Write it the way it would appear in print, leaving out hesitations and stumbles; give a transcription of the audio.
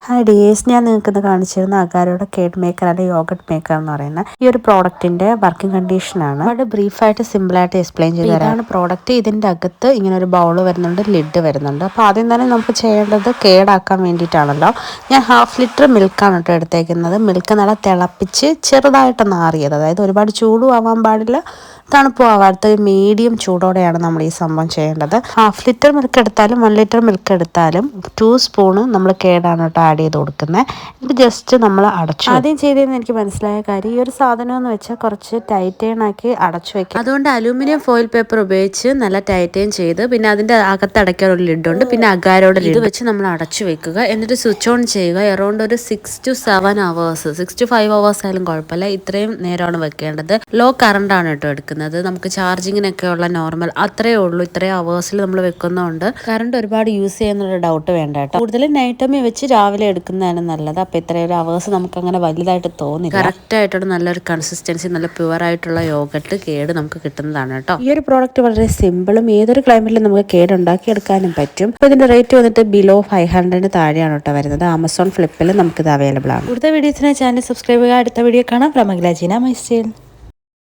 Hi dears, ഞാൻ നിങ്ങൾക്ക് കാണിച്ചിരുന്ന അഗാരോയുടെ കേക്ക് മേക്കർ അല്ലെങ്കിൽ യോഗട്ട് മേക്കർ എന്ന് പറയുന്ന ഈ ഒരു പ്രോഡക്റ്റിന്റെ വർക്കിംഗ് കണ്ടീഷനാണ്. വളരെ ബ്രീഫായിട്ട് സിമ്പിളായിട്ട് എക്സ്പ്ലെയിൻ ചെയ്ത് തരാണ് പ്രോഡക്റ്റ്. ഇതിന്റെ അകത്ത് ഇങ്ങനെ ഒരു ബൗൾ വരുന്നുണ്ട്, ലിഡ് വരുന്നുണ്ട്. അപ്പോൾ ആദ്യം തന്നെ നമുക്ക് ചെയ്യേണ്ടത് കേടാക്കാൻ വേണ്ടിയിട്ടാണല്ലോ. ഞാൻ 1/2 ലിറ്റർ മിൽക്കാണ് കേട്ടോ എടുത്തേക്കുന്നത്. മിൽക്ക് നല്ല തിളപ്പിച്ച് ചെറുതായിട്ടൊന്ന് ആറിയത്, അതായത് ഒരുപാട് ചൂടും ആവാൻ പാടില്ല, തണുപ്പും ആവാത്ത ഒരു മീഡിയം ചൂടോടെയാണ് നമ്മൾ ഈ സംഭവം ചെയ്യേണ്ടത്. 1/2 ലിറ്റർ മിൽക്ക് എടുത്താലും 1 ലിറ്റർ മിൽക്ക് എടുത്താലും 2 സ്പൂണ് നമ്മൾ കേടാണ് കേട്ടോ ആഡ് ചെയ്ത് കൊടുക്കുന്നത്. ഇത് ജസ്റ്റ് നമ്മൾ അടച്ചു. ആദ്യം ചെയ്തതെന്ന് എനിക്ക് മനസ്സിലായ കാര്യം, ഈ ഒരു സാധനം എന്ന് വെച്ചാൽ കുറച്ച് ടൈറ്റേൺ ആക്കി അടച്ചു വെക്കുക. അതുകൊണ്ട് അലൂമിനിയം ഫോയിൽ പേപ്പർ ഉപയോഗിച്ച് നല്ല ടൈറ്റേൺ ചെയ്ത്, പിന്നെ അതിൻ്റെ അകത്ത് അടയ്ക്കാൻ ഒരു ലിഡുണ്ട്, പിന്നെ അഗാരോടെ ലിഡ് വെച്ച് നമ്മൾ അടച്ചു വെക്കുക. എന്നിട്ട് സ്വിച്ച് ഓൺ ചെയ്യുക. അറൗണ്ട് ഒരു 6 to 7 hours, 6 to 5 hours ആയാലും കുഴപ്പമില്ല, ഇത്രയും നേരമാണ് വെക്കേണ്ടത്. ലോ കറണ്ട് ആണ് കേട്ടോ എടുക്കുന്നത്. നമുക്ക് ചാർജിങ്ങിനൊക്കെ ഉള്ള നോർമൽ അത്രയേ ഉള്ളൂ. ഇത്രയും അവേഴ്സിൽ നമ്മൾ വെക്കുന്നതുകൊണ്ട് കറണ്ട് ഒരുപാട് യൂസ് ചെയ്യുന്നുള്ള ഡൗട്ട് വേണ്ട കേട്ടോ. കൂടുതലും നൈറ്റ് ടൈമിൽ വെച്ച് രാവിലെ എടുക്കുന്നതാണ് നല്ലത്. അപ്പോൾ ഇത്രയൊരു അവേഴ്സ് നമുക്ക് അങ്ങനെ വലുതായിട്ട് തോന്നില്ല. കറക്റ്റ് ആയിട്ടുള്ള നല്ലൊരു കൺസിസ്റ്റൻസി, നല്ല പ്യുവർ ആയിട്ടുള്ള യോഗട്ട് കേട് നമുക്ക് കിട്ടുന്നതാണ് കേട്ടോ. ഈ ഒരു പ്രോഡക്റ്റ് വളരെ സിമ്പിളും ഏതൊരു ക്ലൈമറ്റിലും നമുക്ക് കേട് ഉണ്ടാക്കിയെടുക്കാനും പറ്റും. അപ്പോൾ ഇതിന്റെ റേറ്റ് വന്നിട്ട് ബിലോ 500 താഴെയാണ് കേട്ടോ വരുന്നത്. ആമസോൺ ഫ്ലിപ്പിൽ നമുക്കിത് അവൈലബിൾ ആണ്. കൂടുതൽ വീഡിയോസിന് ചാനൽ സബ്സ്ക്രൈബ് ചെയ്യുക. അടുത്ത വീഡിയോ കാണാം. From Akhila Jeena my style.